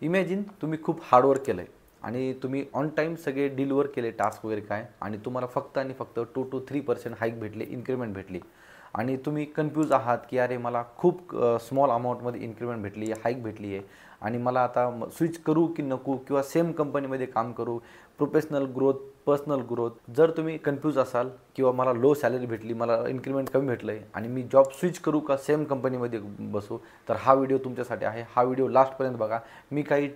Imagine तुम्ही खूप hard work केलं आहे आणि तुम्ही ऑन टाईम सगळे डीलवर केले टास्क वगैरे काय, आणि तुम्हाला फक्त आणि फक्त 2 to 3% हाईक भेटले, इन्क्रीमेंट भेटली, आणि तुम्ही कन्फ्यूज आहात की अरे मला खूप स्मॉल अमाऊंटमध्ये इन्क्रीमेंट भेटली आहे, हाईक भेटली आहे, आणि मला आता स्विच करू की नको, किंवा सेम कंपनीमध्ये काम करू, प्रोफेशनल ग्रोथ, पर्सनल ग्रोथ. जर तुम्ही कन्फ्यूज असाल किंवा मला लो सॅलरी भेटली, मला इन्क्रीमेंट कमी भेटलं आहे आणि मी जॉब स्विच करू का सेम कंपनीमध्ये बसू, तर हा व्हिडिओ तुमच्यासाठी आहे. हा व्हिडिओ लास्टपर्यंत बघा. मी काही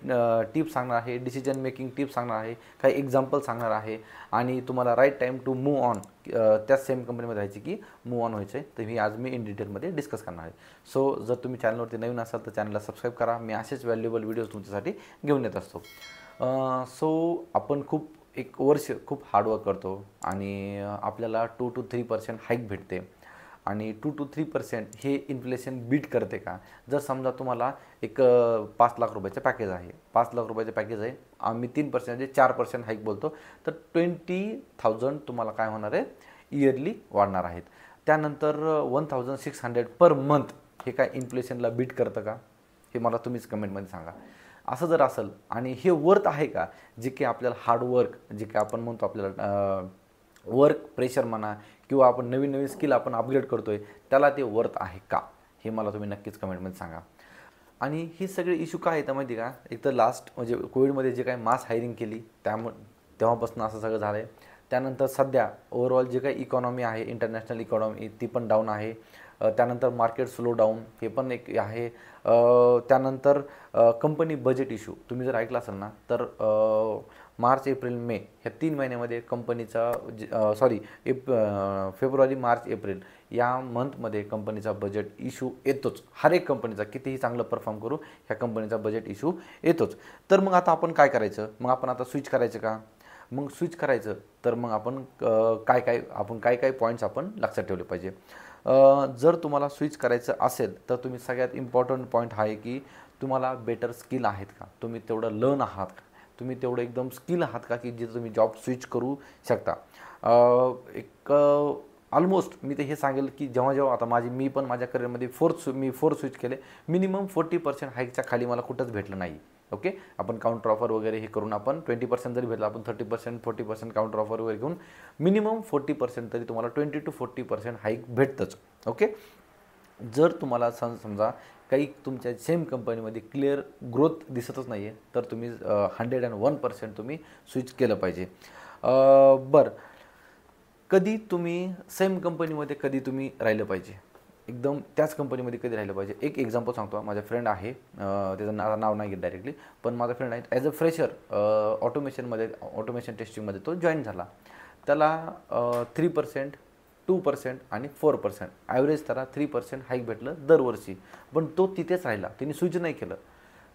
टिप्स सांगणार आहे, डिसिजन मेकिंग टिप्स सांगणार आहे, काही एक्झाम्पल सांगणार आहे, आणि तुम्हाला right time to move on, त्याच सेम कंपनीमध्ये राहायची की मूव्ह ऑन व्हायचं आहे, तर ही आज मी इन डिटेलमध्ये डिस्कस करणार आहे. सो जर तुम्ही चॅनलवरती नवीन असाल तर चॅनलला सबस्क्राईब करा. मी असेच व्हॅल्युएबल व्हिडिओज तुमच्यासाठी घेऊन येत असतो. सो आपण खूप एक वर्ष खूप हार्डवर्क करतो आणि आपल्याला 2 to 3% हाईक भेटते, आणि 2 to 3% हे इन्फ्लेशन बीट करते का? जर समजा तुम्हाला एक 5 लाख रुपयाचं पॅकेज आहे, 5 लाख रुपयाचं पॅकेज आहे, आम्ही 3% म्हणजे 4% हाईक बोलतो, तर 20,000 तुम्हाला काय होणार आहे, इयरली वाढणार आहेत. त्यानंतर 1,600 पर मंथ हे काय इन्फ्लेशनला बीट करतं का? हे मला तुम्हीच कमेंटमध्ये सांगा. असं जर असेल आणि हे वर्थ आहे का, जे की आपल्याला हार्डवर्क, जे की आपण म्हणतो आपल्याला वर्क प्रेशर म्हणा, किंवा आपण नवीन नवीन स्किल आपण अपग्रेड करतो आहे, त्याला ते वर्थ आहे का, हे मला तुम्ही नक्कीच कमेंटमध्ये सांगा. आणि ही सगळी इश्यू काय येतं माहिती का? एक तर लास्ट म्हणजे कोविडमध्ये जे काही मास हायरिंग केली तेव्हापासून असं सगळं झालं आहे. त्यानंतर सध्या ओव्हरऑल जे काही इकॉनॉमी आहे, इंटरनॅशनल इकॉनॉमी, ती पण डाऊन आहे. त्यानंतर मार्केट स्लो डाऊन हे पण एक आहे. त्यानंतर कंपनी बजेट इश्यू तुम्ही जर ऐकलं असेल ना, तर मार्च एप्रिल मे ह्या 3 महिन्यामध्ये कंपनीचा फेब्रुवारी मार्च एप्रिल या मंथमध्ये कंपनीचा बजेट इश्यू येतोच. हर एक कंपनीचा कितीही चांगलं परफॉर्म करू, ह्या कंपनीचा बजेट इश्यू येतोच. तर मग आता आपण काय करायचं? मग आपण आता स्विच करायचं का? मग स्विच करायचं तर मग आपण काय काय पॉईंट्स आपण लक्षात ठेवले पाहिजे. जर तुम्हाला स्विच करायचं असेल तर तुम्ही सगळ्यात इम्पॉर्टंट पॉईंट आहे की तुम्हाला बेटर स्किल आहेत का, तुम्ही तेवढं लर्न आहात का, तुम्ही तेवढं एकदम स्किल आहात का की जिथं तुम्ही जॉब स्विच करू शकता. एक ऑलमोस्ट मी ते हे सांगेल की जेव्हा जेव्हा आता मी पण माझ्या करिअरमध्ये फोर स्विच केले, मिनिमम 40% हाईकच्या खाली मला कुठंच भेटलं नाही. ओके, आपण काउंटर ऑफर वगैरे हे करून आपण 20% जरी भेटलं, आपण 30% 40% काउंटर ऑफर वगैरे घेऊन मिनिमम 40% तरी तुम्हाला 20 to 40% हाईक भेटतंच. ओके, जर तुम्हाला समजा काही तुमच्या सेम कंपनीमध्ये क्लिअर ग्रोथ दिसतच नाही आहे, तर तुम्ही 101% तुम्ही स्विच केलं पाहिजे. बरं, कधी तुम्ही सेम कंपनीमध्ये कधी तुम्ही राहिलं पाहिजे, एकदम त्याच कंपनीमध्ये कधी राहिलं पाहिजे? एक एक्झाम्पल सांगतो. माझा फ्रेंड आहे, त्याचं नाव नाही घेत डायरेक्टली, पण माझा फ्रेंड आहे, ॲज अ फ्रेशर ऑटोमेशन टेस्टिंगमध्ये तो जॉईन झाला. त्याला 3%, 2% आणि 4% ॲव्हरेज त्याला 3% हाईक भेटलं दरवर्षी, पण तो तिथेच राहिला, त्यांनी स्विच नाही केलं.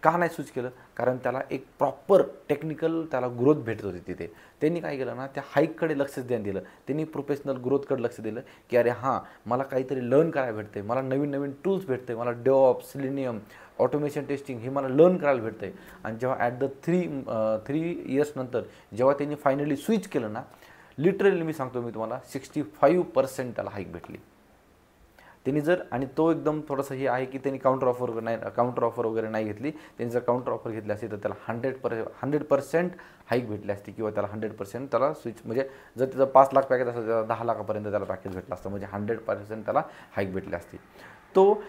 का नाही स्विच केलं? कारण त्याला एक प्रॉपर टेक्निकल त्याला ग्रोथ भेटत होती तिथे. त्यांनी काय केलं ना, त्या हाईककडे लक्षच ध्यान दिलं. त्यांनी प्रोफेशनल ग्रोथकडे लक्ष दिलं की अरे हां, मला काहीतरी लर्न करायला भेटते, मला नवीन नवीन टूल्स भेटते, मला डेव्हऑप्स, सिलेनियम, ऑटोमेशन टेस्टिंग हे मला लर्न करायला भेटते. आणि जेव्हा ॲट द 3 इयर्स नंतर जेव्हा त्यांनी फायनली स्विच केलं ना, लिटरली मी सांगतो मी तुम्हाला 65% त्याला हाईक भेटली. त्यांनी जर, आणि तो एकदम थोडंसं हे आहे की त्यांनी काउंटर ऑफर वगैरे नाही घेतली. त्यांनी जर काउंटर ऑफर घेतली असती तर त्याला 100% हाईक भेटली असती, किंवा त्याला 100% त्याला स्विच, म्हणजे जर त्याचं 5 लाख पॅकेज असेल तर 10 लाखापर्यंत त्याला पॅकेज भेटलं असतं, म्हणजे 100% त्याला हाईक भेटली असती. तो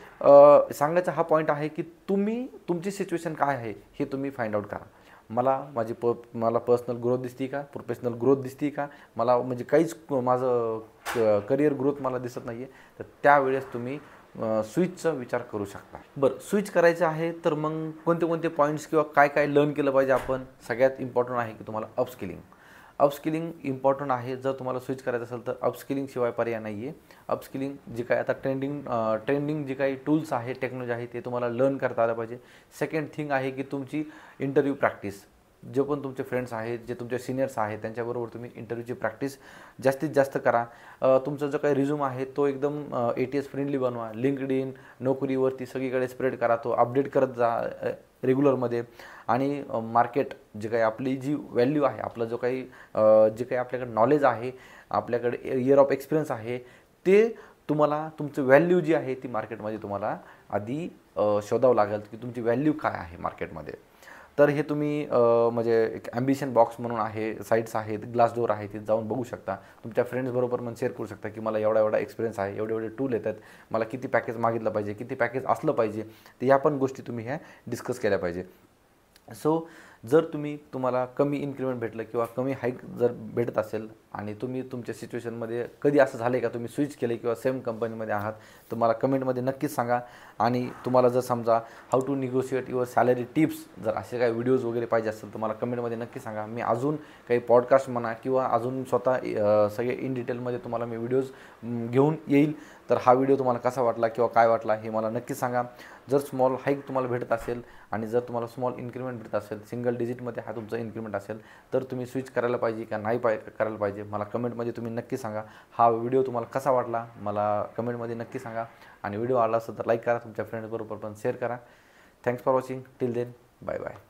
सांगायचा हा पॉईंट आहे की तुमची सिच्युएशन काय आहे हे तुम्ही फाइंड आउट करा. मला पर्सनल ग्रोथ दिसते का, प्रोफेशनल ग्रोथ दिसते का, मला म्हणजे काहीच माझं करिअर ग्रोथ मला दिसत नाही आहे, तर त्यावेळेस तुम्ही स्विचचा विचार करू शकता. बरं, स्विच करायचं आहे तर मग कोणते कोणते पॉईंट्स किंवा काय काय लर्न केलं पाहिजे आपण? सगळ्यात इम्पॉर्टंट आहे की तुम्हाला अपस्किलिंग इम्पॉर्टंट आहे. जर तुम्हाला स्विच करायचं असेल तर अपस्किलिंगशिवाय पर्याय नाही आहे. अपस्किलिंग जे काय आता ट्रेंडिंग जे काही टूल्स आहे, टेक्नॉलॉजी आहे, ते तुम्हाला लर्न करता आलं पाहिजे. सेकंड थिंग आहे की तुमची इंटरव्ह्यू प्रॅक्टिस. जे पण तुमचे फ्रेंड्स आहेत, जे तुमचे सिनियर्स आहेत, त्यांच्याबरोबर तुम्ही इंटरव्ह्यूची प्रॅक्टिस जास्तीत जास्त करा. तुमचा जो काही रिझ्यूम आहे तो एकदम ATS फ्रेंडली बनवा. लिंक्डइन, नोकरीवरती सगळीकडे स्प्रेड करा, तो अपडेट करत जा रेग्युलरमध्ये. आणि मार्केट जे काही आपली जी व्हॅल्यू आहे, आपलं जे काही आपल्याकडे नॉलेज आहे, आपल्याकडे इयर ऑफ एक्सपिरियन्स आहे, ते तुम्हाला तुमचं व्हॅल्यू जी आहे ती मार्केटमध्ये तुम्हाला आधी शोधावं लागेल की तुमची व्हॅल्यू काय आहे मार्केटमध्ये. तर हे तुम्ही म्हणजे एक ॲम्बिशन बॉक्स म्हणून आहे, साईट्स आहेत, ग्लास डोअर आहे, तिथे जाऊन बघू शकता. तुमच्या फ्रेंड्सबरोबर पण शेअर करू शकता की मला एवढा एक्सपिरियन्स आहे, एवढे टूल येतात, मला किती पॅकेज मागितलं पाहिजे, किती पॅकेज असलं पाहिजे, तर या पण गोष्टी तुम्ही ह्या डिस्कस केल्या पाहिजे. सो जर तुम्हाला कमी इन्क्रिमेंट भेटलं किंवा कमी हाईक जर भेटत असेल आणि तुम्ही तुमच्या सिच्युएशनमध्ये कधी असं झालं आहे का तुम्ही स्विच केले किंवा सेम कंपनीमध्ये आहात, तर मला कमेंटमध्ये नक्कीच सांगा. आणि तुम्हाला जर समजा how to negotiate your salary tips जर असे काही व्हिडिओज वगैरे पाहिजे असेल तर मला कमेंटमध्ये नक्की सांगा. मी अजून काही पॉडकास्ट म्हणा किंवा अजून स्वतः सगळे इन डिटेलमध्ये तुम्हाला मी व्हिडिओज घेऊन येईल. तर हा व्हिडिओ तुम्हाला कसा वाटला किंवा काय वाटला हे मला नक्की सांगा. जर स्मॉल हाईक तुम्हाला भेटत असेल आणि जर तुम्हाला स्मॉल इन्क्रिमेंट भेटत असेल, सिंगल डिजिटमध्ये हा तुमचा इन्क्रिमेंट असेल, तर तुम्ही स्विच करायला पाहिजे का नाही करायला पाहिजे, मला कमेंटमध्ये तुम्ही नक्की सांगा. हा व्हिडिओ तुम्हाला कसा वाटला मला कमेंटमध्ये नक्की सांगा. आणि व्हिडिओ आवडला असेल तर लाईक करा, तुमच्या फ्रेंड्सबरोबर पण शेअर करा. Thanks for watching. Till then, bye bye.